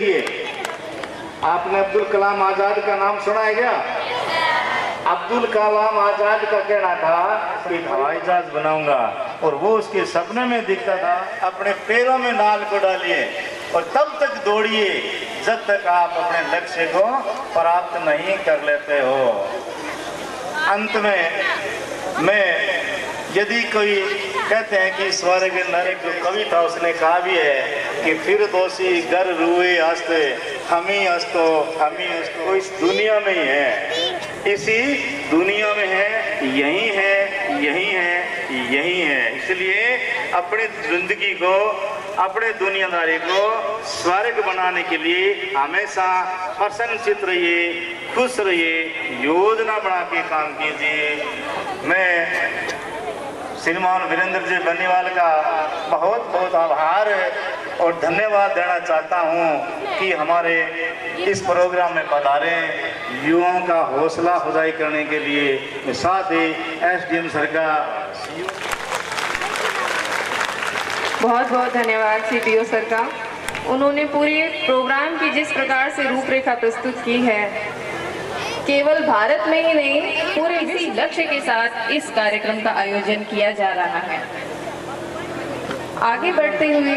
देखिए, आपने अब्दुल कलाम आजाद का नाम सुना है क्या? अब्दुल कलाम आजाद का कहना था कि हवाई जहाज बनाऊंगा, और वो उसके सपने में दिखता था। अपने पैरों में नाल को डालिए और तब तक दौड़िए जब तक आप अपने लक्ष्य को प्राप्त नहीं कर लेते हो। अंत में मैं, यदि कोई कहते हैं कि स्वर्ग नरक, जो कवि था उसने कहा भी है कि फिर दोषी घर रुए हस्ते हम ही हस्तो इस दुनिया में ही है, इसी दुनिया में है, यही है, यही है, यही है। इसलिए अपनी जिंदगी को, अपने दुनियादारी को स्वर्ग बनाने के लिए हमेशा प्रसन्नचित रहिए, खुश रहिए, योजना बना के काम कीजिए। मैं श्रीमान वीरेंद्र जी बनीवाल का बहुत बहुत आभार और धन्यवाद देना चाहता हूं कि हमारे इस प्रोग्राम में पधारे, युवाओं का हौसला अफजाई करने के लिए। साथ ही एसडीएम सर का बहुत बहुत धन्यवाद सीपीओ सर का। उन्होंने पूरे प्रोग्राम की जिस प्रकार से रूपरेखा प्रस्तुत की है, केवल भारत में ही नहीं पूरे इसी लक्ष्य के साथ इस कार्यक्रम का आयोजन किया जा रहा है। आगे बढ़ते हुए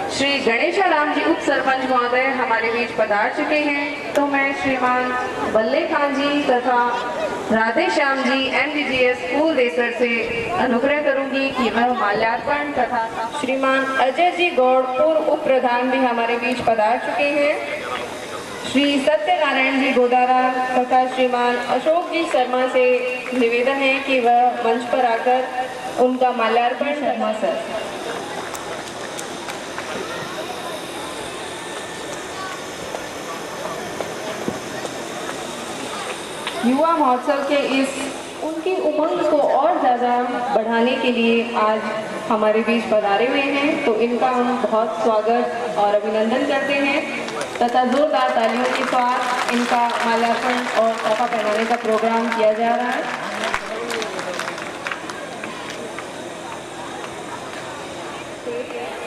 श्री गणेशाराम जी उप सरपंच महोदय हमारे बीच पधार चुके हैं, तो मैं श्रीमान बल्ले खान जी तथा राधे श्याम जी एनडीजीएस स्कूल देसर से अनुग्रह करूंगी कि वह माल्यार्पण तथा श्रीमान अजय जी गौड़ पूर्व उप प्रधान भी हमारे बीच पधार चुके हैं। श्री सत्यनारायण जी गोदारा तथा श्रीमान अशोक जी शर्मा से निवेदन है कि वह मंच पर आकर उनका माल्यार्पण शर्मा सर। युवा महोत्सव के इस उनकी उमंग को और ज़्यादा बढ़ाने के लिए आज हमारे बीच पधारे हुए हैं, तो इनका हम बहुत स्वागत और अभिनंदन करते हैं तथा जोरदार तालियों के साथ इनका माल्यार्पण और तोहफा पहनाने का प्रोग्राम किया जा रहा है।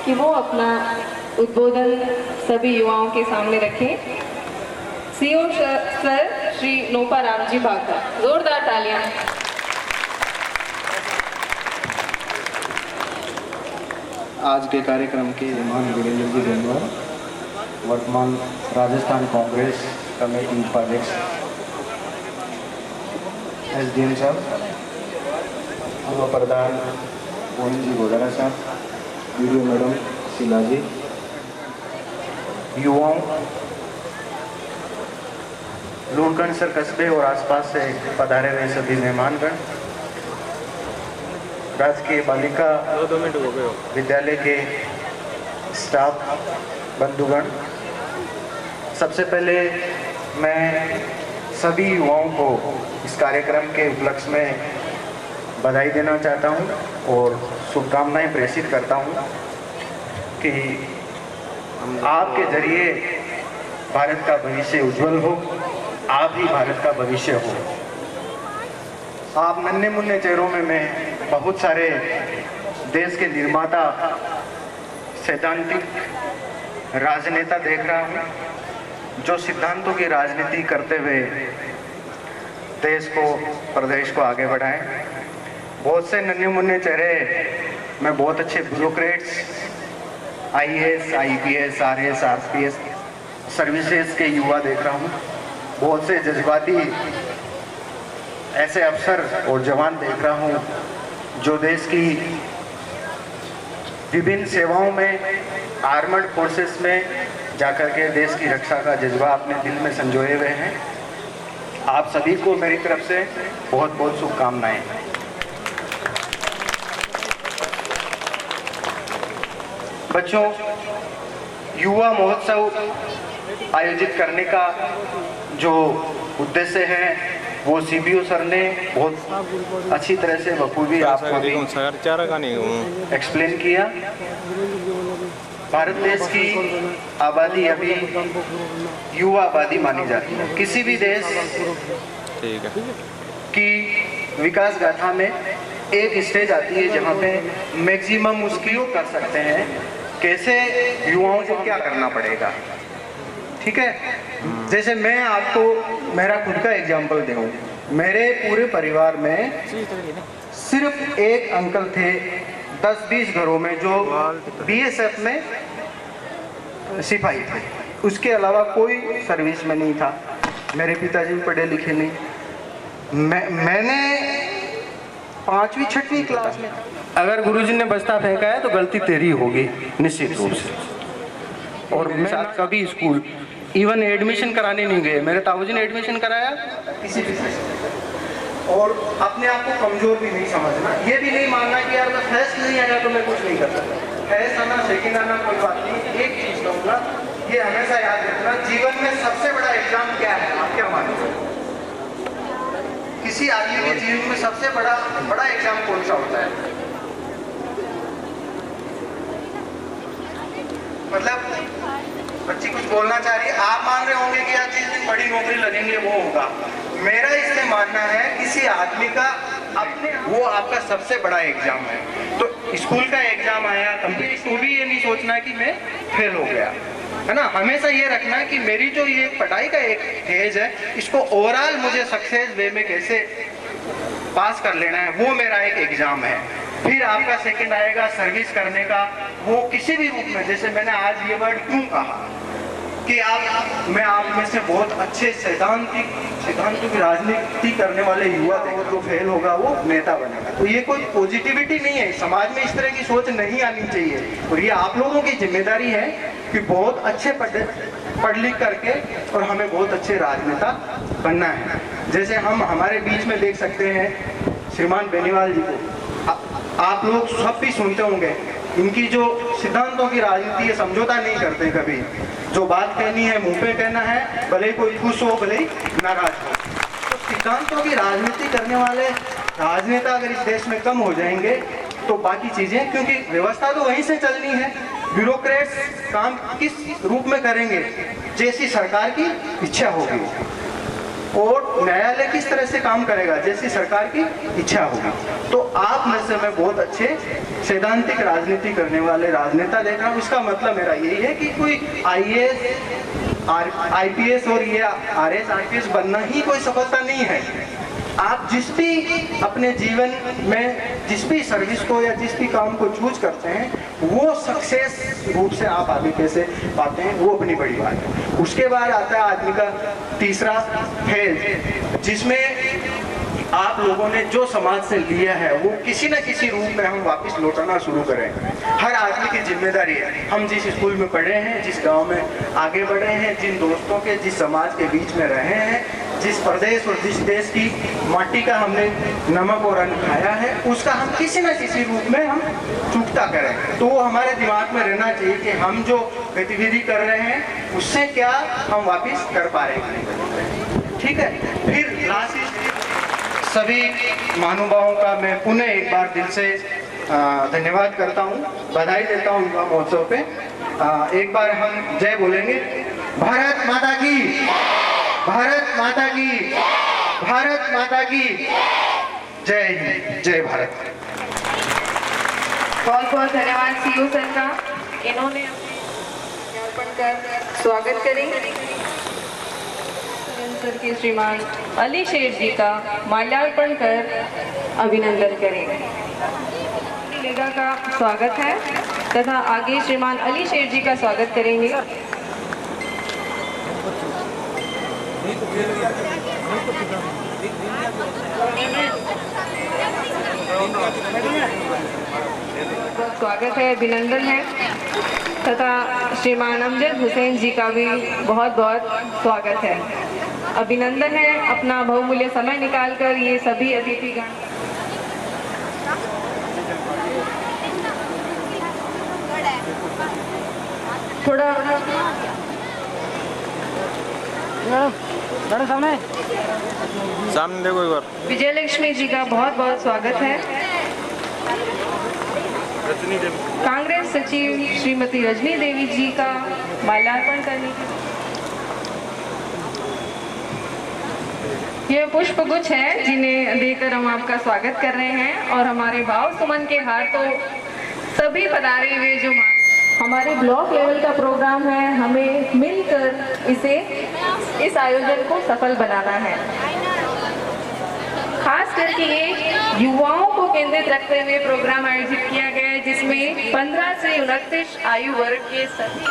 कि वो अपना उद्बोधन सभी युवाओं के सामने रखें। सीओ सर श्री नोपा राम जी बागदा, जोरदार तालियां। आज के कार्यक्रम के मेहमान वीरेंद्र जी बनीवाल, वर्तमान राजस्थान कांग्रेस कमेटी उपाध्यक्ष एसडीएम साहब, पूर्व प्रधान मोहन जी गोदारा साहब, वीडियो मैडम शीला जी, युवाओं, लूणकंड सर कस्बे और आसपास से पधारे हुए सभी मेहमानगण, राजकीय बालिका विद्यालय के स्टाफ बंधुगण, सबसे पहले मैं सभी युवाओं को इस कार्यक्रम के उपलक्ष्य में बधाई देना चाहता हूं और शुभकामनाएं प्रेषित करता हूं कि आपके जरिए भारत का भविष्य उज्जवल हो, आप ही भारत का भविष्य हो। आप नन्हे मुन्ने चेहरों में मैं बहुत सारे देश के निर्माता, सैद्धांतिक राजनेता देख रहा हूं, जो सिद्धांतों की राजनीति करते हुए देश को, प्रदेश को आगे बढ़ाएं। बहुत से नन्हे मुन्ने चेहरे, मैं बहुत अच्छे bureaucrats, IAS, IPS, RS, RPS services के युवा देख रहा हूं, बहुत से जज्बाती ऐसे अफसर और जवान देख रहा हूं जो देश की विभिन्न सेवाओं में, आर्मर्ड फोर्सेस में जाकर के देश की रक्षा का जज्बा अपने दिल में संजोए हुए हैं। आप सभी को मेरी तरफ से बहुत बहुत शुभकामनाएं। बच्चों, युवा महोत्सव आयोजित करने का जो उद्देश्य है वो सीपीओ सर ने बहुत अच्छी तरह से बखूबी आपको भी एक्सप्लेन किया। भारत देश की आबादी अभी युवा आबादी मानी जाती है। किसी भी देश की विकास गाथा में एक स्टेज आती है जहाँ पे मैक्सिमम उसकी कर सकते हैं कैसे युवाओं को क्या करना पड़ेगा। ठीक है। जैसे मैं आपको मेरा खुद का एग्जांपल दूँ, मेरे पूरे परिवार में सिर्फ एक अंकल थे 10-20 घरों में जो बीएसएफ में सिपाही थे, उसके अलावा कोई सर्विस में नहीं था। मेरे पिताजी भी पढ़े लिखे नहीं। मैंने 5वीं 6वीं क्लास में, अगर गुरुजी ने बस्ता फेंका है तो गलती तेरी होगी निश्चित रूप से। और मैं साथ कभी स्कूल इवन एडमिशन कराने नहीं गए, मेरे ताऊजी ने एडमिशन कराया किसी विषय से। और अपने आप को कमजोर भी नहीं समझना, ये भी नहीं मानना कि यार मैं फर्स्ट नहीं आया तो मैं कुछ नहीं कर सकता। फर्स्ट आना सेकेंड आना कोई बात नहीं, एक चीज कहूँगा, ये हमेशा याद रखना, जीवन में सबसे बड़ा एग्जाम क्या है, आप क्या मानते हो? किसी आदमी के जीवन में सबसे बड़ा एग्जाम कौन सा होता है? मतलब बच्ची कुछ बोलना चाह रही है, आप मान रहे होंगे कि यार जिस दिन बड़ी नौकरी लगेंगे वो होगा। मेरा इसमें मानना है किसी आदमी का अपने वो आपका सबसे बड़ा एग्जाम है। तो स्कूल का एग्जाम आया, तो भी ये नहीं सोचना कि मैं फेल हो गया, है ना। हमेशा ये रखना कि मेरी जो ये पढ़ाई का एक फेज है, इसको ओवरऑल मुझे सक्सेस वे में कैसे पास कर लेना है, वो मेरा एक एग्जाम है। फिर आपका सेकंड आएगा सर्विस करने का, वो किसी भी रूप में। जैसे मैंने आज ये वर्ड क्यों कहा कि मैं आप में से बहुत अच्छे सिद्धांतों की राजनीति करने वाले युवा देखो, जो फेल होगा वो नेता बनेगा। तो ये कोई पॉजिटिविटी नहीं है, समाज में इस तरह की सोच नहीं आनी चाहिए। और ये आप लोगों की जिम्मेदारी है कि बहुत अच्छे पढ़ लिख करके और हमें बहुत अच्छे राजनेता बनना है। जैसे हम हमारे बीच में देख सकते हैं श्रीमान बेनीवाल जी को, आप लोग सब भी सुनते होंगे, इनकी जो सिद्धांतों की राजनीति है, समझौता नहीं करते कभी। जो बात कहनी है मुंह पे कहना है, भले ही कोई खुश हो भले ही नाराज हो। तो सिद्धांतों की राजनीति करने वाले राजनेता अगर इस देश में कम हो जाएंगे तो बाकी चीजें, क्योंकि व्यवस्था तो वहीं से चलनी है, ब्यूरोक्रेट्स काम किस रूप में करेंगे, जैसी सरकार की इच्छा होगी, और न्यायालय किस तरह से काम करेगा, जैसी सरकार की इच्छा होगी। तो आप में से मैं बहुत अच्छे सैद्धांतिक राजनीति करने वाले राजनेता देख रहा हूँ। इसका मतलब मेरा यही है कि कोई IAS IPS और ये RS RPS बनना ही कोई सफलता नहीं है। आप जिस भी अपने जीवन में जिस भी सर्विस को या जिस भी काम को चूज करते हैं, वो सक्सेस रूप से आप आगे कैसे पाते हैं, वो अपनी बड़ी बात है। उसके बाद आता है आदमी का तीसरा फेज, जिसमें आप लोगों ने जो समाज से लिया है वो किसी न किसी रूप में हम वापस लौटाना शुरू करें। हर आदमी की जिम्मेदारी है। हम जिस स्कूल में पढ़े हैं, जिस गांव में आगे बढ़े हैं, जिन दोस्तों के, जिस समाज के बीच में रहे हैं, जिस प्रदेश और जिस देश की माटी का हमने नमक और अन्न खाया है, उसका हम किसी न किसी रूप में हम चूकता करें। तो वो हमारे दिमाग में रहना चाहिए कि हम जो गतिविधि कर रहे हैं उससे क्या हम वापस कर पा रहे हैं। ठीक है। फिर लास्ट सभी महानुभावों का मैं पुनः एक बार दिल से धन्यवाद करता हूँ, बधाई देता हूँ युवा महोत्सव पे। एक बार हम जय बोलेंगे। भारत माता की, भारत माता की, भारत माता की जय हिंद, जय भारत। बहुत बहुत धन्यवाद सीओ सर का। इन्होंने अर्पण कर स्वागत करेंगे सर के श्रीमान अली शेर जी का माल्यार्पण कर अभिनंदन करेंगे। लेगा का स्वागत है तथा आगे श्रीमान अली शेर जी का स्वागत करेंगे। स्वागत है, अभिनंदन है तथा श्रीमान अमजद हुसैन जी का भी बहुत बहुत स्वागत है, अभिनंदन है। अपना बहुमूल्य समय निकालकर ये सभी अतिथिगण थोड़ा सामने देखो एक बार। विजयलक्ष्मी जी का बहुत बहुत स्वागत है। कांग्रेस सचिव श्रीमती रजनी देवी जी का माल्यार्पण करने के ये पुष्प गुच्छ है जिन्हें देकर हम आपका स्वागत कर रहे हैं। और हमारे भाव सुमन के हार तो सभी पधारे हुए जो हमारे ब्लॉक लेवल का प्रोग्राम है, हमें मिलकर इस आयोजन को सफल बनाना है। खास करके ये युवाओं को केंद्रित रखते हुए प्रोग्राम आयोजित किया गया है, जिसमें 15 से 29 आयु वर्ग के सभी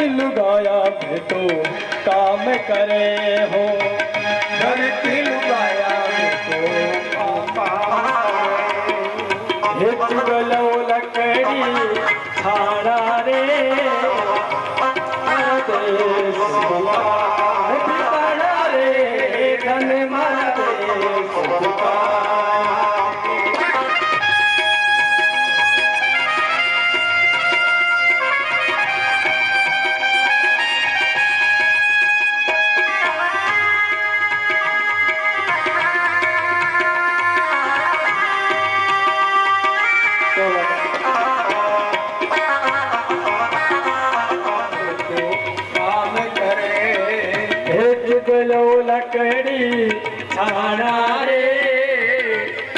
लुगाया में तो काम करे हो, घर की लुगाया में तो एक गलो लकड़ी छाड़ा रे देश ठिकाना रे धन मारा देश लकड़ी छाना रे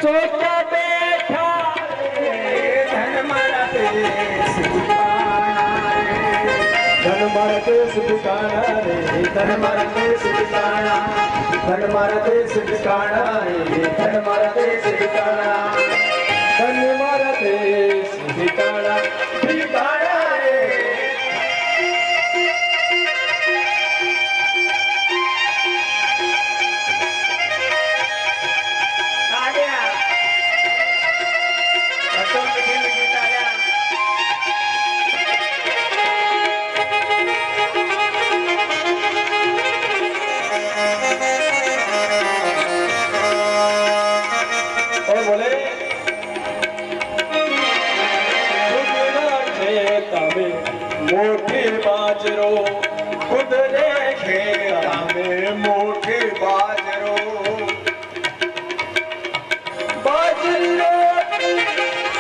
सोचा बैठा धन मारा देश ठिकाना रे, धन मारा देश ठिकाना रे, धन मारा देश ठिकाना, धन मारा देश ठिकाना रे, धन मारा देश ठिकाना, धन मारा देश ठिकाना ठिकाना रे। मोटे बाजरो खुद देखे हमें मोटे बाजरो बाजरो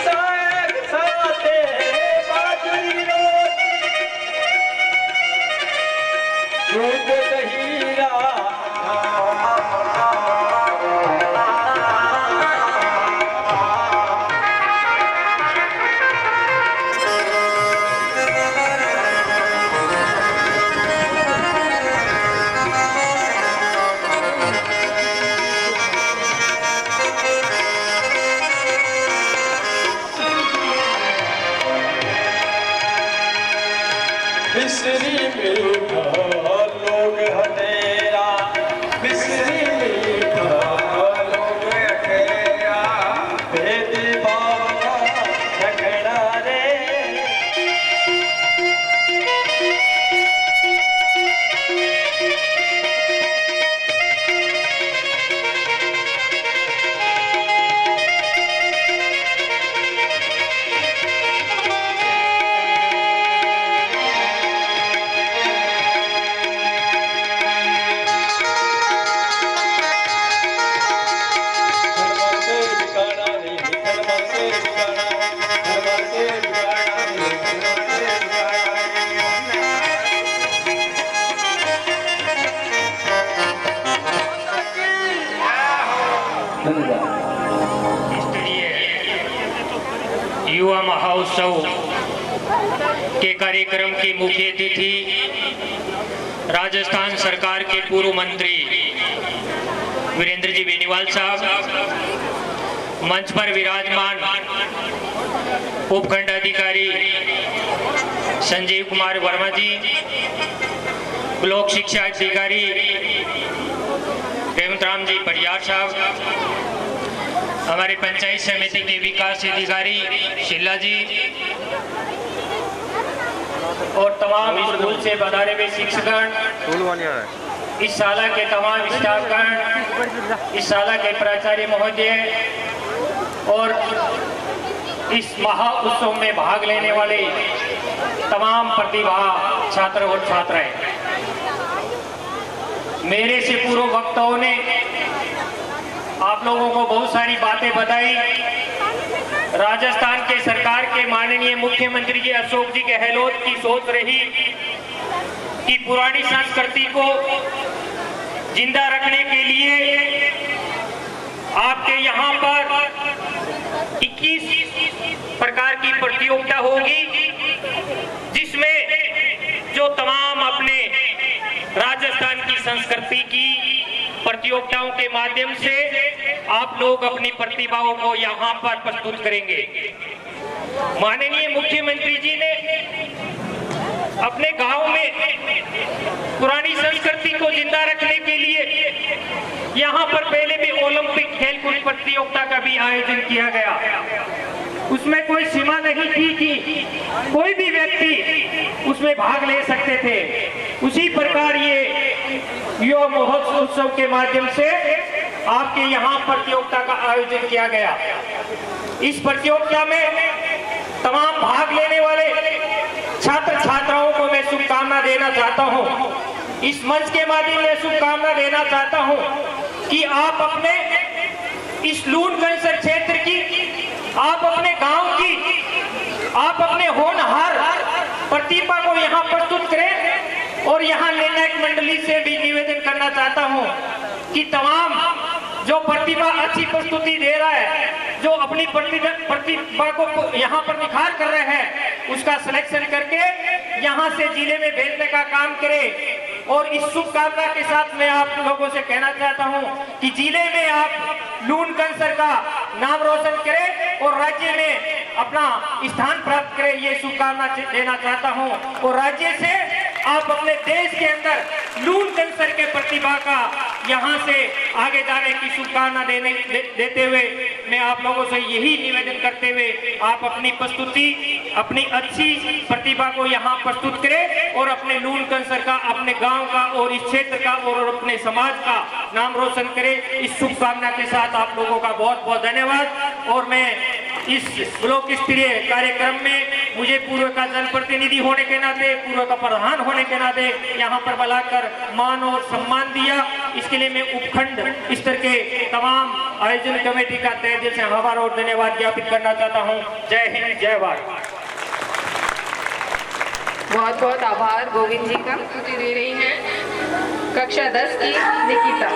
साग साथे बाजरो दूध दहीरा मिस्री मीठा लोग हतेरा, मिस्री मीठा महाउत्सव के कार्यक्रम की मुख्य अतिथि राजस्थान सरकार के पूर्व मंत्री वीरेंद्र जी बेनीवाल साहब, मंच पर विराजमान उपखंड अधिकारी संजीव कुमार वर्मा जी, ब्लॉक शिक्षा अधिकारी रेवंत राम जी परियार साहब, हमारे पंचायत समिति के विकास अधिकारी शीला जी और तमाम स्कूल से पधारे हुए शिक्षकगण, इस शाला के तमाम स्टाफगण, इस शाला के प्राचार्य महोदय और इस महा उत्सव में भाग लेने वाले तमाम प्रतिभा छात्र और छात्राएं। मेरे से पूर्व वक्ताओं ने आप लोगों को बहुत सारी बातें बताई। राजस्थान के सरकार के माननीय मुख्यमंत्री जी अशोक जी गहलोत की सोच रही कि पुरानी संस्कृति को जिंदा रखने के लिए आपके यहाँ पर 21 प्रकार की प्रतियोगिता होगी, जिसमें जो तमाम अपने राजस्थान की संस्कृति की प्रतियोगिताओं के माध्यम से आप लोग अपनी प्रतिभाओं को यहाँ पर प्रस्तुत करेंगे। माननीय मुख्यमंत्री जी ने अपने गांव में पुरानी संस्कृति को जिंदा रखने के लिए यहाँ पर पहले भी ओलंपिक खेलकूद प्रतियोगिता का भी आयोजन किया गया। उसमें कोई सीमा नहीं थी कि कोई भी व्यक्ति उसमें भाग ले सकते थे। उसी प्रकार ये युवा महोत्सव के माध्यम से आपके यहाँ प्रतियोगिता का आयोजन किया गया। इस प्रतियोगिता में तमाम भाग लेने वाले छात्र छात्राओं को मैं शुभकामना देना चाहता हूँ। इस मंच के माध्यम से शुभकामना देना चाहता हूँ कि आप अपने इस लूणगंज क्षेत्र की, आप अपने गांव की, आप अपने होनहार प्रतिभा को यहाँ प्रस्तुत करें। और यहाँ निर्णायक मंडली से भी निवेदन करना चाहता हूँ कि तमाम जो प्रतिभा अच्छी प्रस्तुति दे रहा है, जो अपनी प्रतिभा को यहाँ पर निखार कर रहे हैं, उसका सिलेक्शन करके यहाँ से जिले में भेजने का काम करे। और इस शुभकामना के साथ मैं आप लोगों से कहना चाहता हूँ कि जिले में आप लूणगंज का नाम रोशन करें और राज्य में अपना स्थान प्राप्त करें, ये शुभकामना देना चाहता हूँ। और राज्य से आप अपने देश के अंदर लूणगंज के प्रतिभा का यहाँ से आगे जाने की शुभकामना देते हुए मैं आप लोगों से यही निवेदन करते हुए आप अपनी प्रस्तुति, अपनी अच्छी प्रतिभा को यहाँ प्रस्तुत करें और अपने लूणगंज का, अपने गांव का और इस क्षेत्र का और अपने समाज का नाम रोशन करें। इस शुभकामना के साथ आप लोगों का बहुत बहुत धन्यवाद। और मैं इस ब्लॉक स्तरीय कार्यक्रम में मुझे पूर्व का जनप्रतिनिधि होने के नाते, पूर्व का प्रधान होने के नाते यहाँ पर बुलाकर मान और सम्मान दिया, इसके लिए मैं उपखंड स्तर के तमाम आयोजन कमेटी का तहे दिल से आभार और धन्यवाद ज्ञापित करना चाहता हूँ। जय हिंद, जय भारत। बहुत बहुत आभार गोविंद जी का। स्तुति दे रही है कक्षा 10 की निकिता।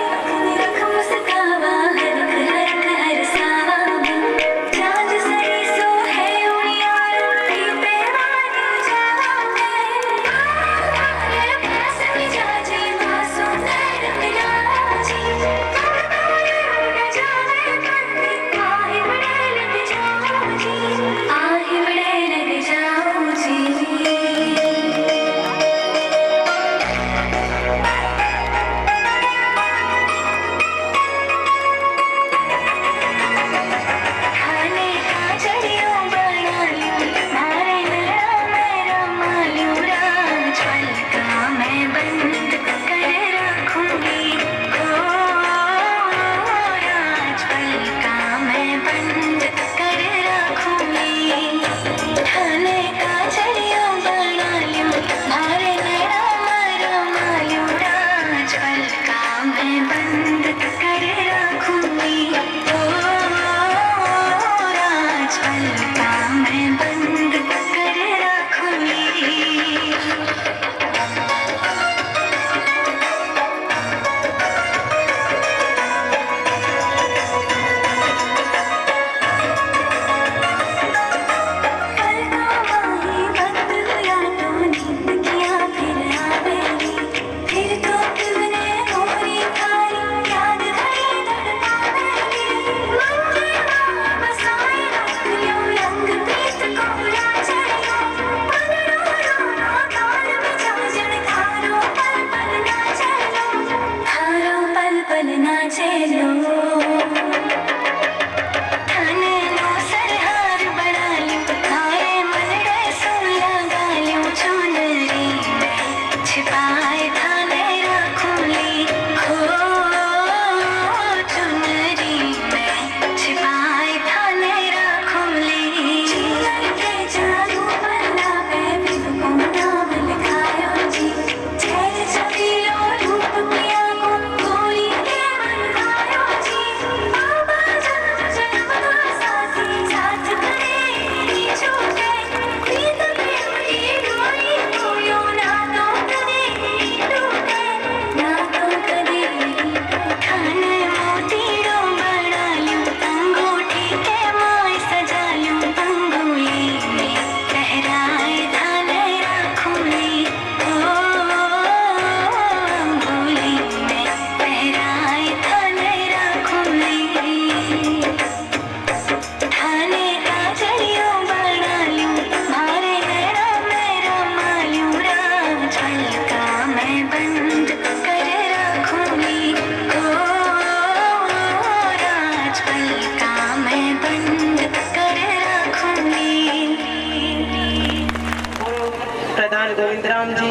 प्रधान गोविंद राम जी,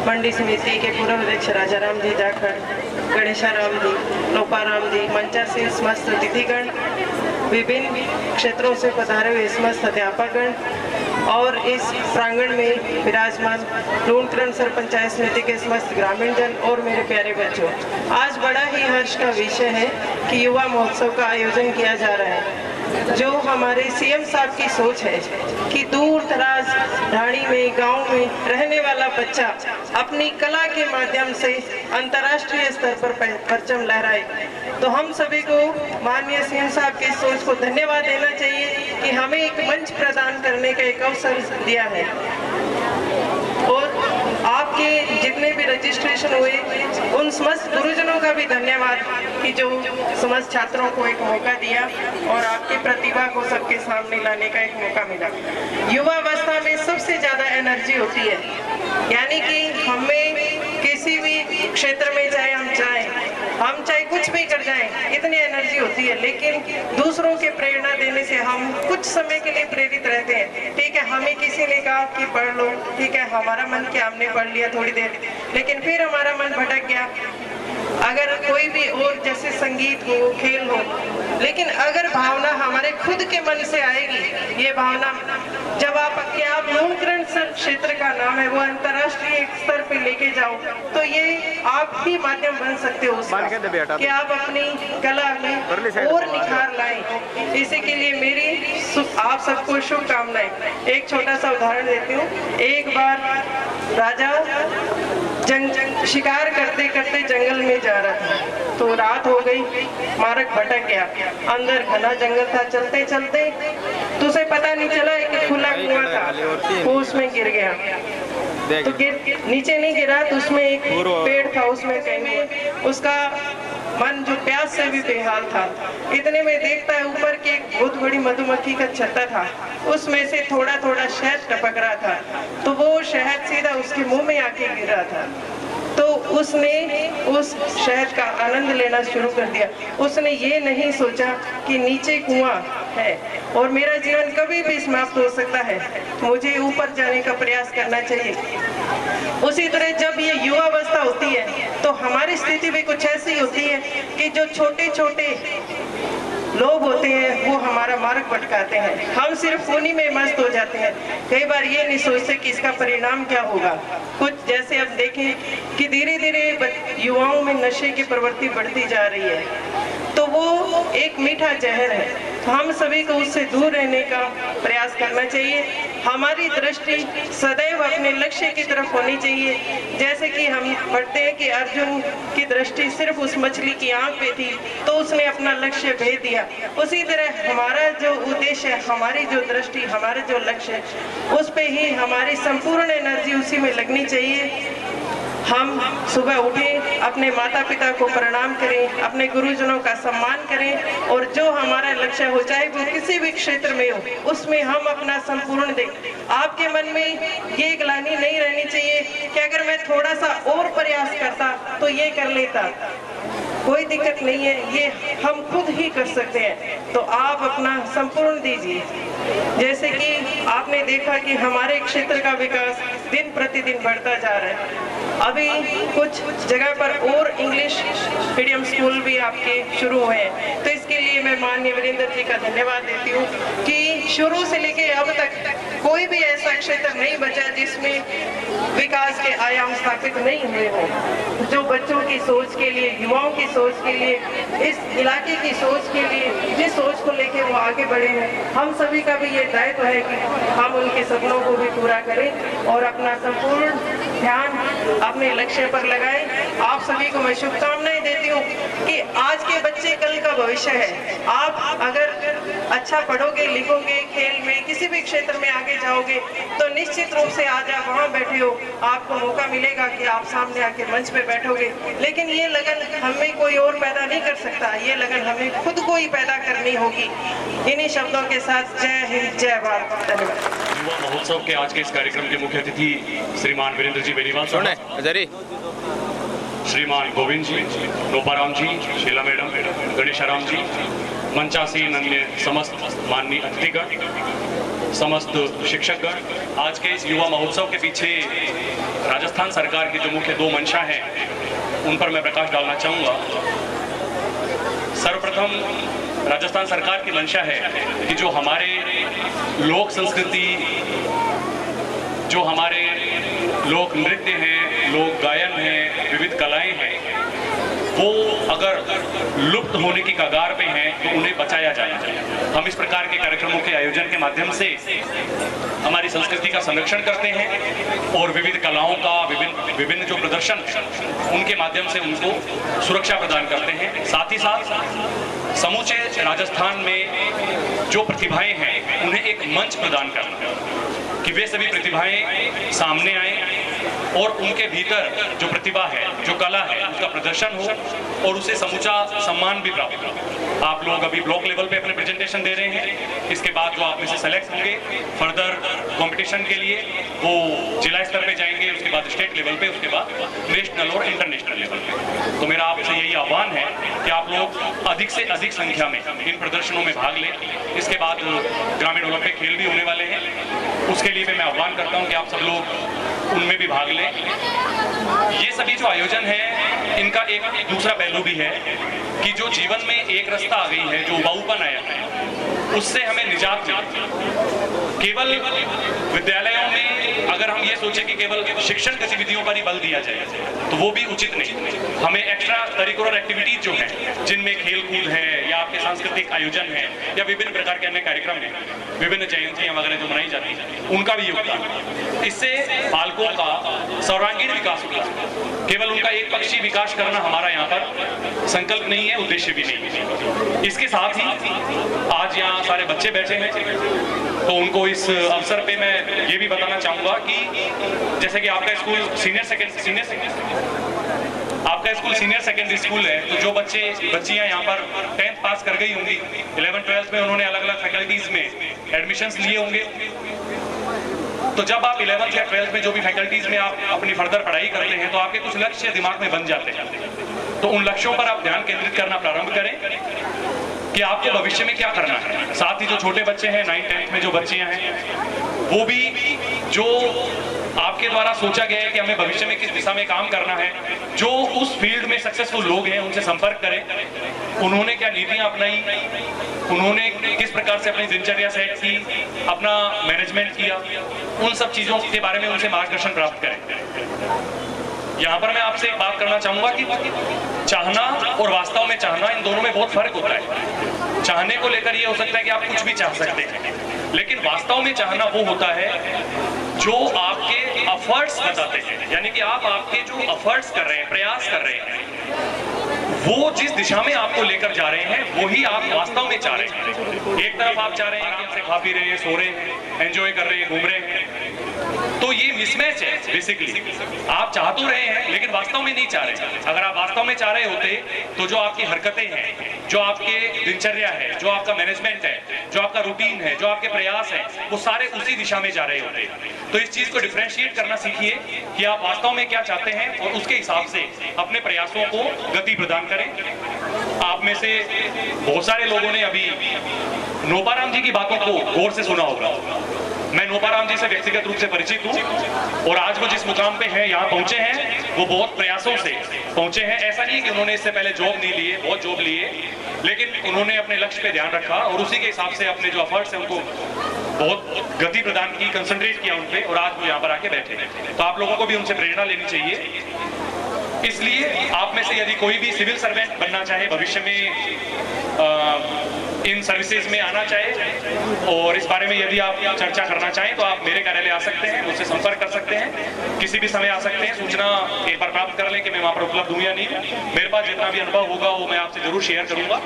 मंडी समिति के पूर्व अध्यक्ष राजा राम जी जाखड़, गणेशा राम जी, लोपा राम जी, मंचासीन समस्त अतिथिगण, विभिन्न क्षेत्रों से पधारे हुए समस्त अध्यापकगण और इस प्रांगण में विराजमान लूणकरण सरपंचायत समिति के समस्त ग्रामीण जन और मेरे प्यारे बच्चों, आज बड़ा ही हर्ष का विषय है कि युवा महोत्सव का आयोजन किया जा रहा है। जो हमारे सीएम साहब की सोच है कि दूर दराज ढाणी में, गांव में रहने वाला बच्चा अपनी कला के माध्यम से अंतर्राष्ट्रीय स्तर पर परचम लहराए, तो हम सभी को माननीय सीएम साहब की सोच को धन्यवाद देना चाहिए कि हमें एक मंच प्रदान करने का एक अवसर दिया है। और आपके जितने भी रजिस्ट्रेशन हुए उन समस्त गुरुजनों का भी धन्यवाद कि जो समस्त छात्रों को एक मौका दिया और आपकी प्रतिभा को सबके सामने लाने का एक मौका मिला। युवावस्था में सबसे ज्यादा एनर्जी होती है, यानी कि हमें किसी भी क्षेत्र में चाहे हम चाहे कुछ भी कर जाएं, इतनी एनर्जी होती है, लेकिन दूसरों के प्रेरणा देने से हम कुछ समय के लिए प्रेरित रहते हैं। ठीक है, हमें किसी ने कहा कि पढ़ लो, ठीक है, हमारा मन क्या, हमने पढ़ लिया थोड़ी देर, लेकिन फिर हमारा मन भटक गया। अगर कोई भी और जैसे संगीत हो, खेल हो, लेकिन अगर भावना हमारे खुद के मन से आएगी, ये भावना जब आप लूणकरण क्षेत्र का नाम है वो अंतर्राष्ट्रीय स्तर पे लेके जाओ, तो ये आप ही माध्यम बन सकते हो उसका, कि आप अपनी कला में और निखार लाएं। इसी के लिए मेरी आप सबको शुभकामनाएं। एक छोटा सा उदाहरण देती हूँ। एक बार राजा शिकार करते करते जंगल में जा रहा था, तो रात हो गई, मार्ग भटक गया, अंदर घना जंगल था। चलते चलते तो उसे पता नहीं चला कि खुला कुआं था, वो उसमें गिर गया। तो नीचे नहीं गिरा, तो उसमें एक पेड़ था, उसमें कहीं उसका मन जो प्यास से भी बेहाल था। इतने में देखता है ऊपर की एक बहुत बड़ी मधुमक्खी का छत्ता था, उसमें से थोड़ा थोड़ा शहद टपक रहा था, तो वो शहद सीधा उसके मुंह में आके गिर रहा था। तो उसने उस शहद का आनंद लेना शुरू कर दिया। उसने ये नहीं सोचा कि नीचे कुआं है और मेरा जीवन कभी भी समाप्त हो सकता है, मुझे ऊपर जाने का प्रयास करना चाहिए। उसी तरह जब ये युवावस्था होती है तो हमारी स्थिति भी कुछ ऐसी होती है कि जो छोटे छोटे लोग होते हैं वो हमारा मार्ग भटकाते हैं, हम सिर्फ उन्हीं में मस्त हो जाते हैं। कई बार ये नहीं सोचते कि इसका परिणाम क्या होगा। कुछ जैसे अब देखें कि धीरे धीरे युवाओं में नशे की प्रवृत्ति बढ़ती जा रही है, तो वो एक मीठा जहर है, तो हम सभी को उससे दूर रहने का प्रयास करना चाहिए। हमारी दृष्टि सदैव अपने लक्ष्य की तरफ होनी चाहिए। जैसे कि हम पढ़ते हैं कि अर्जुन की दृष्टि सिर्फ उस मछली की आंख पे थी, तो उसने अपना लक्ष्य भेद दिया। उसी तरह हमारा जो उद्देश्य है, हमारी जो दृष्टि, हमारा जो लक्ष्य है, उस पे ही हमारी संपूर्ण एनर्जी उसी में लगनी चाहिए। हम सुबह उठें, अपने माता पिता को प्रणाम करें, अपने गुरुजनों का सम्मान करें और जो हमारा लक्ष्य हो, चाहे वो किसी भी क्षेत्र में हो, उसमें हम अपना संपूर्ण दें। आपके मन में ये ग्लानि नहीं रहनी चाहिए कि अगर मैं थोड़ा सा और प्रयास करता तो ये कर लेता। कोई दिक्कत नहीं है, ये हम खुद ही कर सकते हैं, तो आप अपना संपूर्ण दीजिए। जैसे कि आपने देखा कि हमारे क्षेत्र का विकास दिन प्रतिदिन बढ़ता जा रहा है। अभी कुछ जगह पर और इंग्लिश मीडियम स्कूल भी आपके शुरू हुए हैं, तो इसके लिए मैं माननीय वीरेंद्र जी का धन्यवाद देती हूँ कि शुरू से लेके अब तक कोई भी ऐसा क्षेत्र नहीं बचा जिसमें विकास के आयाम स्थापित नहीं हुए हों। जो बच्चों की सोच के लिए, युवाओं की सोच के लिए, इस इलाके की सोच के लिए, जिस सोच को लेके वो आगे बढ़े हैं, हम सभी का भी ये दायित्व है कि हम उनके सपनों को भी पूरा करें और अपना संपूर्ण ध्यान अपने लक्ष्य पर लगाएं। आप सभी को मैं शुभकामनाएं देती हूँ कि आज के बच्चे कल का भविष्य है। आप अगर अच्छा पढ़ोगे, लिखोगे, खेल में किसी भी क्षेत्र में आगे जाओगे, तो निश्चित रूप से आज आप वहाँ बैठे हो, आपको मौका मिलेगा कि आप सामने आके मंच पे बैठोगे। लेकिन ये लगन हमें कोई और पैदा नहीं कर सकता, ये लगन हमें खुद को ही पैदा करनी होगी। इन्हीं शब्दों के साथ जय हिंद, जय भारत, धन्यवाद। युवा महोत्सव के आज के इस कार्यक्रम के मुख्य अतिथि श्रीमान वीरेंद्र जी बेनीवाल साहब, श्रीमान गोविंद जी, लोपाराम जी, शीला मैडम, गणेशाराम जी, मंचासीन अन्य समस्त माननीय अतिथिगण, समस्त शिक्षकगण, आज के इस युवा महोत्सव के पीछे राजस्थान सरकार की जो मुख्य दो मंशा हैं उन पर मैं प्रकाश डालना चाहूँगा। सर्वप्रथम राजस्थान सरकार की मंशा है कि जो हमारे लोक संस्कृति, जो हमारे लोक नृत्य हैं, लोक गायन हैं, विविध कलाएं हैं, वो अगर लुप्त होने की कगार पे हैं तो उन्हें बचाया जाना चाहिए। हम इस प्रकार के कार्यक्रमों के आयोजन के माध्यम से हमारी संस्कृति का संरक्षण करते हैं और विविध कलाओं का विभिन्न जो प्रदर्शन उनके माध्यम से उनको सुरक्षा प्रदान करते हैं। साथ ही साथ समूचे राजस्थान में जो प्रतिभाएं हैं उन्हें एक मंच प्रदान करना कि वे सभी प्रतिभाएं सामने आए और उनके भीतर जो प्रतिभा है, जो कला है, उसका प्रदर्शन हो और उसे समूचा सम्मान भी प्राप्त हो। आप लोग अभी ब्लॉक लेवल पे अपने प्रेजेंटेशन दे रहे हैं, इसके बाद जो आप में से सेलेक्ट होंगे फर्दर कंपटीशन के लिए वो जिला स्तर पे जाएंगे, उसके बाद स्टेट लेवल पे, उसके बाद नेशनल और इंटरनेशनल लेवल पे। तो मेरा आपसे यही आह्वान है कि आप लोग अधिक से अधिक संख्या में इन प्रदर्शनों में भाग लें। इसके बाद ग्रामीण ओलंपिक खेल भी होने वाले हैं, उसके लिए भी मैं आह्वान करता हूँ कि आप सब लोग उनमें भी भाग लें। ये सभी जो आयोजन है इनका एक दूसरा पहलू भी है कि जो जीवन में एक रास्ता आ गई है, जो उबाऊपन आया है, उससे हमें निजात मिले। केवल विद्यालयों में अगर हम ये सोचें कि केवल शिक्षण गतिविधियों पर ही बल दिया जाए तो वो भी उचित नहीं। हमें एक्स्ट्रा करिकुलर एक्टिविटीज जो हैं, जिनमें खेल कूद है या आपके सांस्कृतिक आयोजन है या विभिन्न प्रकार के अन्य कार्यक्रम हैं, विभिन्न जयंतियां वगैरह जो मनाई जाती हैं, उनका भी योगदान। इससे बालकों का सर्वांगीण विकास होगा। केवल उनका एक पक्षीय विकास करना हमारा यहाँ पर संकल्प नहीं है, उद्देश्य भी नहीं है। इसके साथ ही आज यहाँ सारे बच्चे बैठे हैं तो उनको इस अवसर पे मैं ये भी बताना चाहूँगा कि जैसे कि आपका स्कूल सीनियर सेकेंडरी स्कूल है, तो जो बच्चियाँ यहाँ पर 10th पास कर गई होंगी, 11th-12th में उन्होंने अलग अलग फैकल्टीज में एडमिशन्स लिए होंगे। तो जब आप 11th या 12th में जो भी फैकल्टीज में आप अपनी फर्दर पढ़ाई करते हैं तो आपके कुछ लक्ष्य दिमाग में बन जाते हैं। तो उन लक्ष्यों पर आप ध्यान केंद्रित करना प्रारंभ करें कि आपको भविष्य में क्या करना है। साथ ही जो छोटे बच्चे हैं, 9th-10th में जो बच्चियां हैं, वो भी जो आपके द्वारा सोचा गया है कि हमें भविष्य में किस दिशा में काम करना है, जो उस फील्ड में सक्सेसफुल लोग हैं उनसे संपर्क करें। उन्होंने क्या नीतियां अपनाई, उन्होंने किस प्रकार से अपनी दिनचर्या सेट की, अपना मैनेजमेंट किया, उन सब चीजों के बारे में उनसे मार्गदर्शन प्राप्त करें। यहाँ पर मैं आपसे एक बात करना चाहूंगा कि चाहना और वास्तव में चाहना, इन दोनों में बहुत फर्क होता है। चाहने को लेकर ये हो सकता है कि आप कुछ भी चाह सकते हैं, लेकिन वास्तव में चाहना वो होता है जो आपके एफर्ट्स बताते हैं, यानी कि आप आपके जो एफर्ट्स कर रहे हैं, प्रयास कर रहे हैं, वो जिस दिशा में आपको लेकर जा रहे हैं वही आप वास्तव में चाह रहे हैं। एक तरफ आप चाह रहे हैं कि खा पी रहे हैं, सो रहे हैं, एंजॉय कर रहे हैं, घूम रहे हैं, तो ये मिसमैच है बेसिकली। आप चाह तो रहे हैं लेकिन वास्तव में नहीं चाह रहे। अगर आप वास्तव में चाह रहे होते तो जो आपकी हरकतें हैं, जो आपके दिनचर्या है, जो आपका मैनेजमेंट है, जो आपका रूटीन है, जो आपके प्रयास है, वो सारे उसी दिशा में जा रहे होते। तो इस चीज को डिफरेंशिएट करना सीखिए कि आप वास्तव में क्या चाहते हैं और उसके हिसाब से अपने प्रयासों को गति प्रदान करें। आप में से बहुत सारे लोगों ने अभी नोपाराम जी की बातों को गौर से सुना होगा। मैं नोपाराम जी से व्यक्तिगत रूप से परिचित हूँ और आज वो जिस मुकाम पे हैं, यहाँ पहुंचे हैं, वो बहुत प्रयासों से पहुंचे हैं। ऐसा नहीं कि उन्होंने इससे पहले जॉब नहीं लिए, बहुत जॉब लिए, लेकिन उन्होंने अपने लक्ष्य पे ध्यान रखा और उसी के हिसाब से अपने जो एफर्ट्स हैं उनको बहुत गति प्रदान की, कंसंट्रेट किया उन पे, और आज वो यहाँ पर आके बैठे हैं। तो आप लोगों को भी उनसे प्रेरणा लेनी चाहिए। इसलिए आप में से यदि कोई भी सिविल सर्वेंट बनना चाहे, भविष्य में इन सर्विसेज में आना चाहे और इस बारे में यदि आप चर्चा करना चाहें तो आप मेरे कार्यालय आ सकते हैं, मुझसे संपर्क कर सकते हैं, किसी भी समय आ सकते हैं। सूचना एक बार प्राप्त कर लें कि मैं वहाँ पर उपलब्ध हूँ या नहीं। मेरे पास जितना भी अनुभव होगा वो मैं आपसे जरूर शेयर करूँगा।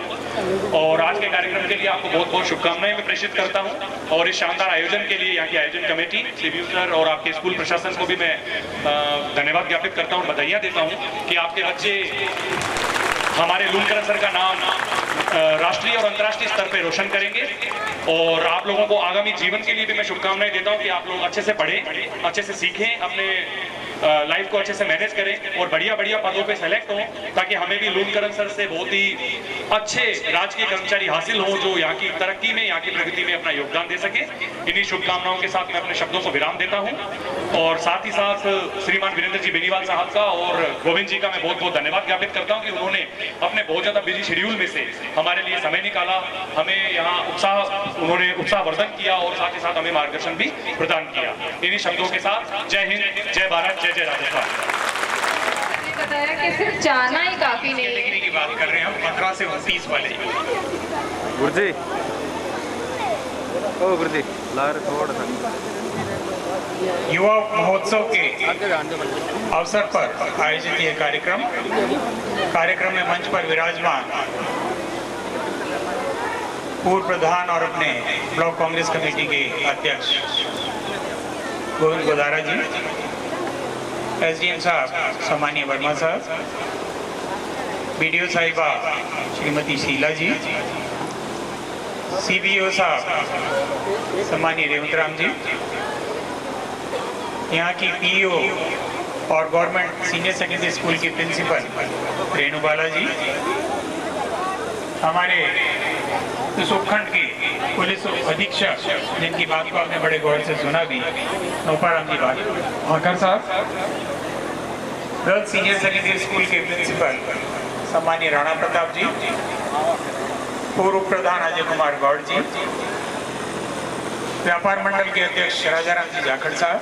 और आज के कार्यक्रम के लिए आपको बहुत बहुत शुभकामनाएं मैं प्रेषित करता हूँ और इस शानदार आयोजन के लिए यहाँ की आयोजन कमेटी, सीबीयू सर और आपके स्कूल प्रशासन को भी मैं धन्यवाद ज्ञापित करता हूँ, बधाइयाँ देता हूँ कि आपके बच्चे हमारे लूनकरण सर का नाम राष्ट्रीय और अंतर्राष्ट्रीय स्तर पे रोशन करेंगे। और आप लोगों को आगामी जीवन के लिए भी मैं शुभकामनाएं देता हूं कि आप लोग अच्छे से पढ़ें, अच्छे से सीखें, अपने लाइफ को अच्छे से मैनेज करें और बढ़िया बढ़िया पदों पे सेलेक्ट हों, ताकि हमें भी लूणकरण सर से बहुत ही अच्छे राजकीय कर्मचारी हासिल हों जो यहाँ की तरक्की में, यहाँ की प्रगति में अपना योगदान दे सके। इन्हीं शुभकामनाओं के साथ मैं अपने शब्दों को विराम देता हूँ और साथ ही साथ श्रीमान वीरेंद्र जी बेनीवाल साहब का और गोविंद जी का मैं बहुत बहुत धन्यवाद ज्ञापित करता हूँ कि उन्होंने अपने बहुत ज्यादा बिजी शेड्यूल में से हमारे लिए समय निकाला, हमें यहाँ उन्होंने उत्साहवर्धन किया और साथ ही साथ हमें मार्गदर्शन भी प्रदान किया। इन्हीं शब्दों के साथ जय हिंद, जय भारत, जय जय राजस्थान। बताया कि सिर्फ जाना ही काफी नहीं है। डिग्री की बात कर रहे हैं हम 15 से 29 वाले। गुरुजी, ओ गुरुजी, लार थोड़ा सा। युवा महोत्सव के अवसर पर आयोजित ये कार्यक्रम में मंच पर विराजमान पूर्व प्रधान और अपने ब्लॉक कांग्रेस कमेटी के अध्यक्ष गोविंद गोदारा जी, एसडीएम साहब सम्मानीय वर्मा साहब, बीडीओ साहिबा श्रीमती शीला जी, सीबीओ साहब सम्मानीय रेवंत राम जी, यहाँ की पीईओ और गवर्नमेंट सीनियर सेकेंडरी स्कूल की प्रिंसिपल रेणु बाला जी, हमारे इस उपखंड के पुलिस अधीक्षक जिनकी बात को आपने बड़े गौर से सुना भी, नौपाराम जी आकर साहब, गर्ल्स सीनियर सेकेंडरी स्कूल के प्रिंसिपल सम्मानीय राणा प्रताप जी, पूर्व प्रधान अजय कुमार गौड़ जी, व्यापार मंडल के अध्यक्ष राजाराम जी जाखड़ साहब,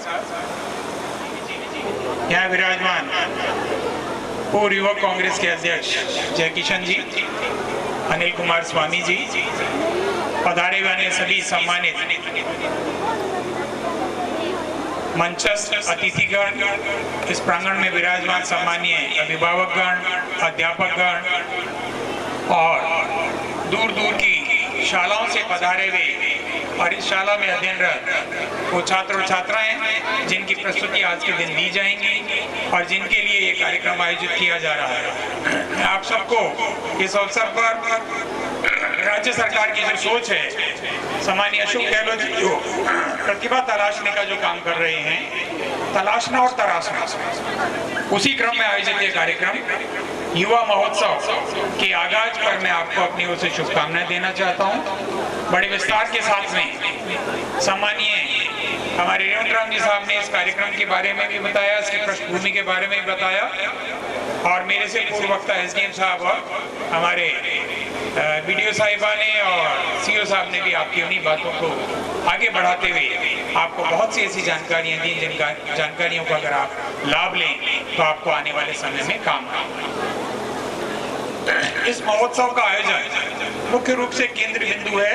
यहाँ विराजमान पूर्व युवक कांग्रेस के अध्यक्ष जय किशन जी, अनिल कुमार स्वामी जी, पधारे वाले सभी सम्मानित मंचस्थ अतिथिगण, इस प्रांगण में विराजमान सम्मानीय अभिभावकगण, अध्यापकगण और दूर दूर की शालाओं से पधारे हुए और इस शाला में अध्ययनरत वो छात्र और छात्राएं जिनकी प्रस्तुति आज के दिन दी जाएंगी और जिनके लिए ये कार्यक्रम आयोजित किया जा रहा है। आप सबको इस अवसर पर राज्य सरकार की जो सोच है, सम्मानीय अशोक गहलोत जी जो प्रतिभा तलाशने का जो काम कर रहे हैं, तलाशना और तराशना, उसी क्रम में आयोजित ये कार्यक्रम युवा महोत्सव के आगाज पर मैं आपको अपनी ओर से शुभकामनाएं देना चाहता हूं। बड़े विस्तार के साथ में सम्मानीय हमारे रेवंत राम जी साहब ने इस कार्यक्रम के बारे में भी बताया, इसकी पृष्ठभूमि के बारे में भी बताया और मेरे से पूर्व वक्ता एसडीएम साहब और हमारे बीडीओ साहिबा ने और सीओ साहब ने भी आपकी उन्हीं बातों को आगे बढ़ाते हुए आपको बहुत सी ऐसी जानकारियां दी जिन जानकारियों का अगर आप लाभ लें तो आपको आने वाले समय में काम आएगा। इस महोत्सव का आयोजन मुख्य रूप से केंद्र बिंदु है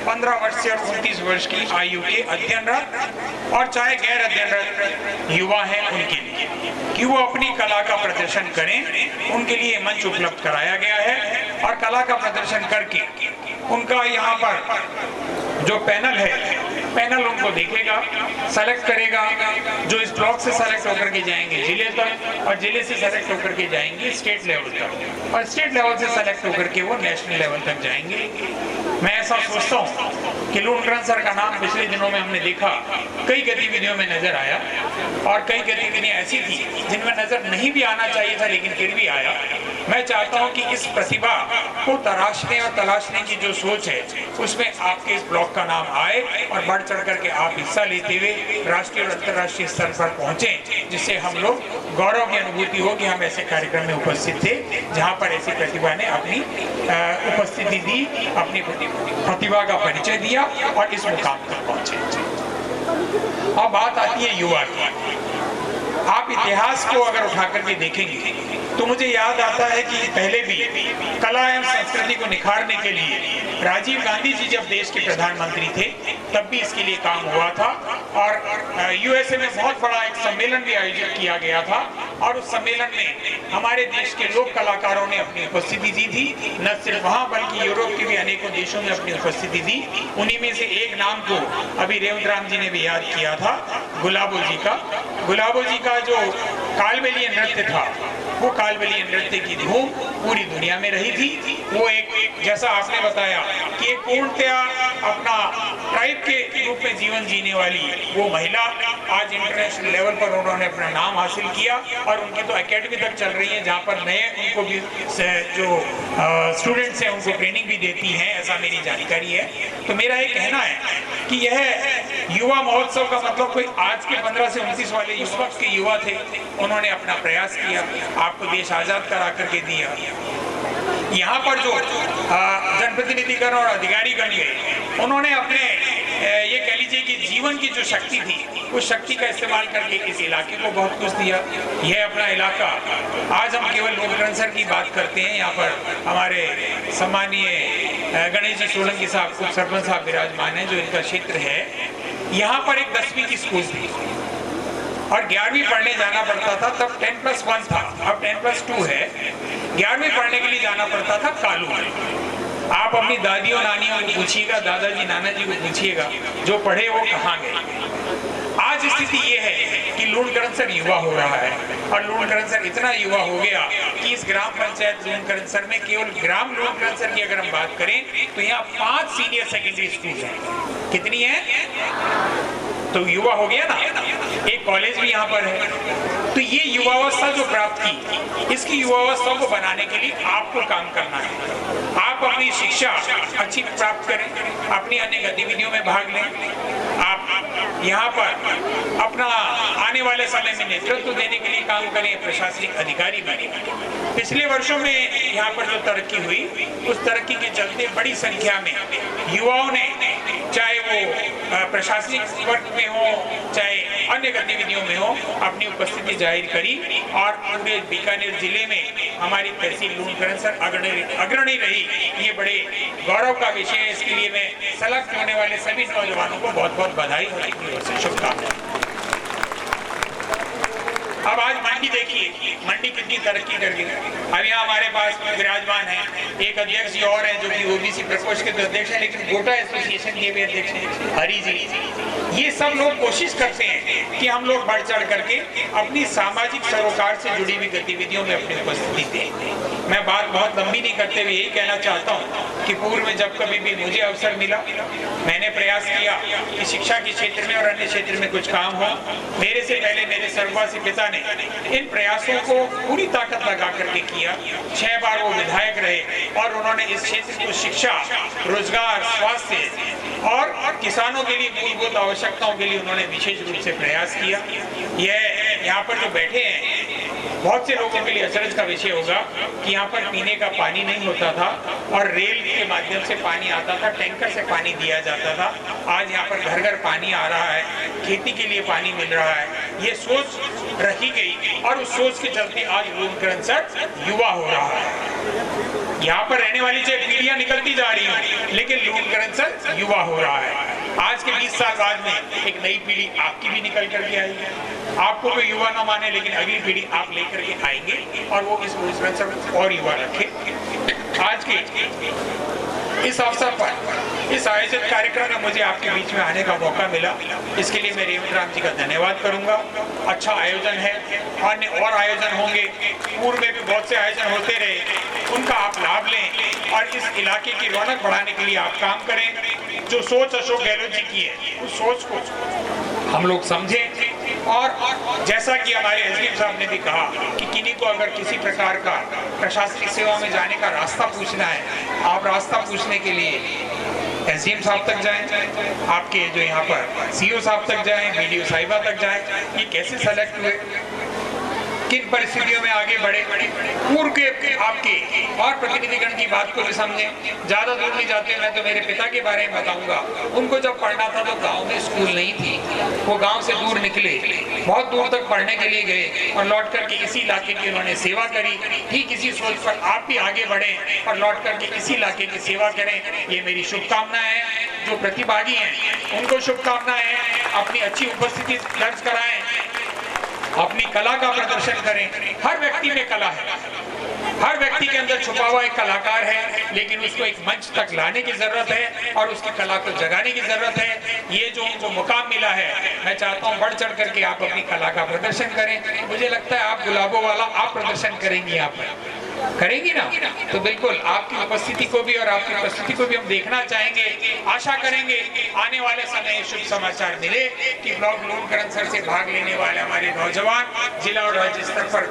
15 वर्ष से 29 वर्ष की आयु के अध्ययनरत और चाहे गैर अध्ययनरत युवा हैं उनके लिए, कि वो अपनी कला का प्रदर्शन करें, उनके लिए मंच उपलब्ध कराया गया है और कला का प्रदर्शन करके उनका यहाँ पर जो पैनल है, पैनल उनको देखेगा, सेलेक्ट करेगा, जो इस ब्लॉक से सेलेक्ट होकर के जाएंगे जिले तक और जिले से सेलेक्ट होकर के जाएंगे स्टेट लेवल तक और स्टेट लेवल से सेलेक्ट होकर के वो नेशनल लेवल तक जाएंगे। मैं ऐसा सोचता हूँ कि लूणकरण सर का नाम पिछले दिनों में हमने देखा, कई गतिविधियों में नजर आया और कई गतिविधियां ऐसी थी जिनमें नजर नहीं भी आना चाहिए था लेकिन फिर भी आया। मैं चाहता हूं कि इस प्रतिभा को तराशने और तलाशने की जो सोच है उसमें आपके इस ब्लॉक का नाम आए और बढ़ चढ़ करके आप हिस्सा लेते हुए राष्ट्रीय और अंतर्राष्ट्रीय स्तर पर पहुंचे, जिससे हम लोग गौरव की अनुभूति हो कि हम ऐसे कार्यक्रम में उपस्थित थे जहां पर ऐसी प्रतिभा ने अपनी उपस्थिति दी, अपनी प्रतिभा का परिचय दिया और इस मुकाम तक पहुंचे। अब बात आती है युवा की। आप इतिहास को अगर उठा करके देखेंगे तो मुझे याद आता है कि पहले भी कला एवं संस्कृति को निखारने के लिए राजीव गांधी जी जब देश के प्रधानमंत्री थे तब भी इसके लिए काम हुआ था और यूएसए में बहुत बड़ा एक सम्मेलन भी आयोजित किया गया था और उस सम्मेलन में हमारे देश के लोक कलाकारों ने अपनी उपस्थिति दी थी। न सिर्फ वहां बल्कि यूरोप के भी अनेकों देशों में अपनी उपस्थिति दी। उन्हीं में से एक नाम को अभी रेवंत राम जी ने भी याद किया था, गुलाबो जी का। गुलाबो जी का जो कालबेलिया नृत्य था वो कालबेलिया नृत्य की धूम पूरी दुनिया में रही थी। वो एक जैसा आपने बताया कि एक पूर्णतया अपना ट्राइब के रूप में जीवन जीने वाली वो महिला आज इंटरनेशनल लेवल पर उन्होंने अपना नाम हासिल किया और उनकी तो एकेडमी तक चल रही है जहाँ पर नए उनको भी जो स्टूडेंट्स हैं उनको ट्रेनिंग भी देती हैं, ऐसा मेरी जानकारी है। तो मेरा ये कहना है कि यह युवा महोत्सव का मतलब कोई आज के 15 से 29 वाले उस वक्त के युवा थे, उन्होंने अपना प्रयास किया, आपको देश आज़ाद करा करके दिया। यहाँ पर जो जनप्रतिनिधिगण और अधिकारीगण गए उन्होंने अपने ये कह लीजिए कि जीवन की जो शक्ति थी उस शक्ति का इस्तेमाल करके इस इलाके को बहुत कुछ दिया। यह अपना इलाका, आज हम केवल लोकरंसर की बात करते हैं, यहाँ पर हमारे सम्मानीय गणेश जी सोलंकी साहब को सरपंच साहब विराजमान है जो इनका क्षेत्र है। यहाँ पर एक 10वीं की स्कूल थी और 11वीं पढ़ने जाना पड़ता था, तब 10+1 था, अब 10+2 है। 11वीं पढ़ने के लिए जाना पड़ता था कालू में। आप अपनी दादियों नानियों को पूछिएगा, दादाजी नाना जी को पूछिएगा, जो पढ़े वो कहाँ गए। आज स्थिति ये है कि लूणकरनसर युवा हो रहा है और लूणकरनसर इतना युवा हो गया कि इस ग्राम पंचायत लूणकरनसर में केवल ग्राम लूणकरनसर की अगर हम बात करें तो यहाँ 5 सीनियर सेकेंडरी स्कूल हैं। कितनी है? तो युवा हो गया ना, एक कॉलेज भी यहाँ पर है। तो ये युवावस्था जो प्राप्त की, इसकी युवावस्था को बनाने के लिए आपको काम करना है। आप अपनी शिक्षा अच्छी प्राप्त करें, अपनी अन्य गतिविधियों में भाग लें, आप यहाँ पर अपना आने वाले समय में नेतृत्व देने के लिए काम करें, प्रशासनिक अधिकारी बने। पिछले वर्षों में यहाँ पर जो तरक्की हुई, उस तरक्की के चलते बड़ी संख्या में युवाओं ने, चाहे वो प्रशासनिक वर्ग में हो चाहे अन्य गतिविधियों में हो, अपनी उपस्थिति जाहिर करी और पूरे बीकानेर जिले में हमारी तहसील लूणकरनसर अग्रणी रही। ये बड़े गौरव का विषय है। इसके लिए मैं सेलेक्ट होने वाले सभी नौजवानों को बहुत बहुत बधाई और शुभकामनाएं। अब आज मंडी देखिए, मंडी कितनी तरक्की कर गई। अब यहाँ हमारे पास विराजमान है एक अध्यक्ष जी और हैं जो कि ओबीसी प्रकोष्ठ के अध्यक्ष हैं, लेकिन गोटा एसोसिएशन के भी अध्यक्ष हैं, हरी जी। ये सब लोग कोशिश करते हैं कि हम लोग बढ़ चढ़ करके अपनी सामाजिक सरोकार से जुड़ी हुई गतिविधियों में अपनी उपस्थिति दें। मैं बात बहुत लंबी नहीं करते हुए यही कहना चाहता हूँ कि पूर्व में जब कभी भी मुझे अवसर मिला, मैंने प्रयास किया कि शिक्षा के क्षेत्र में और अन्य क्षेत्र में कुछ काम हो। मेरे से पहले मेरे सर्ववासी पिता ने इन प्रयासों को पूरी ताकत लगा करके किया। 6 बार वो विधायक रहे और उन्होंने इस क्षेत्र को शिक्षा, रोजगार, स्वास्थ्य और किसानों के लिए मूलभूत आवश्यकताओं के लिए उन्होंने विशेष रूप से प्रयास किया। यह यहाँ पर जो बैठे हैं बहुत से लोगों के लिए अचरज का विषय होगा कि यहाँ पर पीने का पानी नहीं होता था और रेल के माध्यम से पानी आता था, टैंकर से पानी दिया जाता था। आज यहाँ पर घर घर पानी आ रहा है, खेती के लिए पानी मिल रहा है। ये सोच रखी गई और उस सोच के चलते आज लूणकरनसर युवा हो रहा है। यहाँ पर रहने वाली चाहे पीढ़ियां निकलती जा रही हैं, लेकिन लूणकरनसर युवा हो रहा है। आज के 20 साल बाद में एक नई पीढ़ी आपकी भी निकल करके आएगी। आपको कोई युवा न माने, लेकिन अगली पीढ़ी आप लेकर के आएंगे और वो इस लूणकरनसर को और युवा रखे। आज के इस अवसर पर इस आयोजित कार्यक्रम में मुझे आपके बीच में आने का मौका मिला, इसके लिए मैं रेवंत राम जी का धन्यवाद करूंगा। अच्छा आयोजन है, अन्य और आयोजन होंगे, पूर्व में भी बहुत से आयोजन होते रहे, उनका आप लाभ लें और इस इलाके की रौनक बढ़ाने के लिए आप काम करें। जो सोच अशोक गहलोत जी की है, उस सोच को हम लोग समझें और जैसा कि हमारे एसडीएम साहब ने भी कहा कि किन्हीं को अगर किसी प्रकार का प्रशासनिक सेवा में जाने का रास्ता पूछना है, आप रास्ता पूछने के लिए एसडीएम साहब तक जाएं, आपके जो यहाँ पर सीओ साहब तक जाएं, बीडीओ साहिबा तक जाएं, ये कैसे सेलेक्ट हुए, किन परिस्थितियों में आगे बढ़े, पूर्व के आपके और प्रतिनिधिगण की बात को भी समझें। ज्यादा दूर नहीं जाते, मैं तो मेरे पिता के बारे में बताऊंगा। उनको जब पढ़ना था तो गांव में स्कूल नहीं थी, वो गांव से दूर निकले, बहुत दूर तक पढ़ने के लिए गए और लौट करके इसी इलाके की उन्होंने सेवा करी। ठीक इसी सोच पर आप भी आगे बढ़े और लौट करके इसी इलाके की सेवा करें, ये मेरी शुभकामनाएं है। जो प्रतिभागी हैं उनको शुभकामनाएं, अपनी अच्छी उपस्थिति दर्ज कराएं, अपनी कला का प्रदर्शन करें। हर व्यक्ति में कला है, हर व्यक्ति के अंदर छुपा हुआ एक कलाकार है, लेकिन उसको एक मंच तक लाने की जरूरत है और उसकी कला को जगाने की जरूरत है। ये जो उनको मुकाम मिला है, मैं चाहता हूँ बढ़ चढ़ करके आप अपनी कला का प्रदर्शन करें। मुझे लगता है आप गुलाबों वाला आप प्रदर्शन करेंगे यहाँ पर। करेंगी ना? तो बिल्कुल आपकी उपस्थिति को भी और आपकी उपस्थिति को भी हम देखना चाहेंगे। आशा करेंगे आने वाले समय शुभ समाचार मिले कि ब्लॉक लोनकरण सर से भाग लेने वाले हमारे नौजवान जिला और राज्य स्तर पर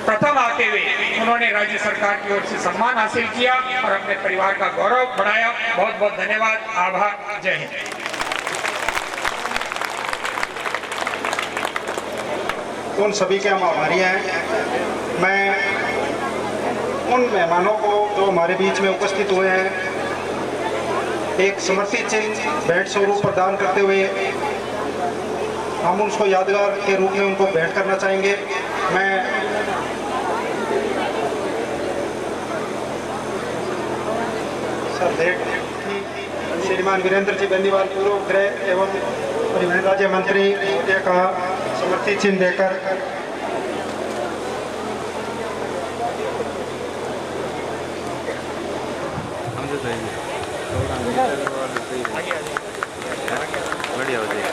प्रथम आते हुए उन्होंने राज्य सरकार की ओर से सम्मान हासिल किया और अपने परिवार का गौरव बढ़ाया। बहुत बहुत धन्यवाद, आभार, जय हिंद। उन सभी के हम आभारी हैं। मैं उन मेहमानों को जो हमारे बीच में उपस्थित हुए हैं एक समर्पित चिन्ह भेंट स्वरूप प्रदान करते हुए हम उसको यादगार के रूप में उनको भेंट करना चाहेंगे। मैं सर भेंट श्रीमान वीरेंद्र जी बेनीवाल पूर्व गृह एवं परिवहन राज्य मंत्री का समर्पित चिन्ह देकर बढ़िया हो जाएगा।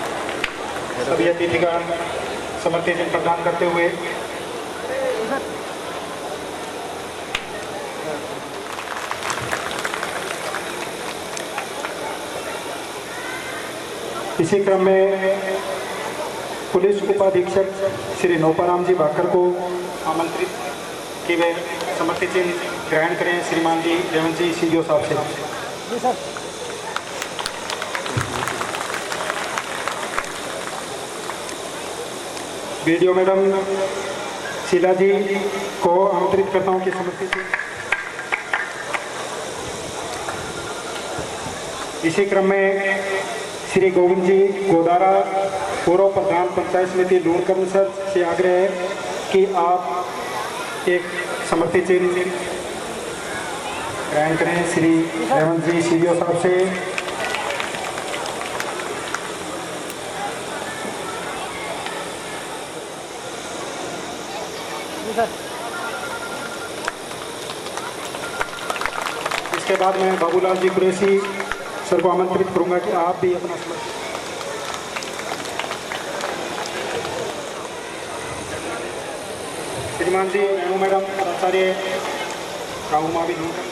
सभी अतिथिगण समर्पित चिन्ह प्रदान करते हुए इसी क्रम में पुलिस उपाधीक्षक श्री नौपाराम जी भाकर को आमंत्रित कि वे समर्पित चिन्ह ग्रहण करें। श्रीमान जी रेवंत जी सीडीओ साहब से। वीडियो मैडम शीला जी को आमंत्रित करता हूं कि समर्पित चिन्ह। इसी क्रम में श्री गोविंद जी गोदारा पूर्व प्रधान पंचायत समिति लोनकरण सर से आग्रह है कि आप एक समर्पित चिन्ह ग्रहण करें। श्री रेवंत जी सीडीओ साहब से। इसके बाद मैं बाबूलाल जी कुरैशी सर को आमंत्रित करूंगा कि आप भी अपना श्रीमान जी रेणु मैडम आचार्य राहु मावी लोनकरण।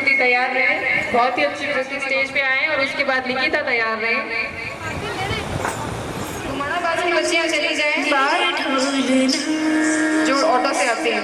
प्रस्तुति तैयार रहे, बहुत ही अच्छी प्रस्तुति स्टेज पे आए और उसके बाद लिखिता तैयार रहे। घुमानाबाद की बच्चियां चली जाएं बाहर, जो ऑटो से आती हैं।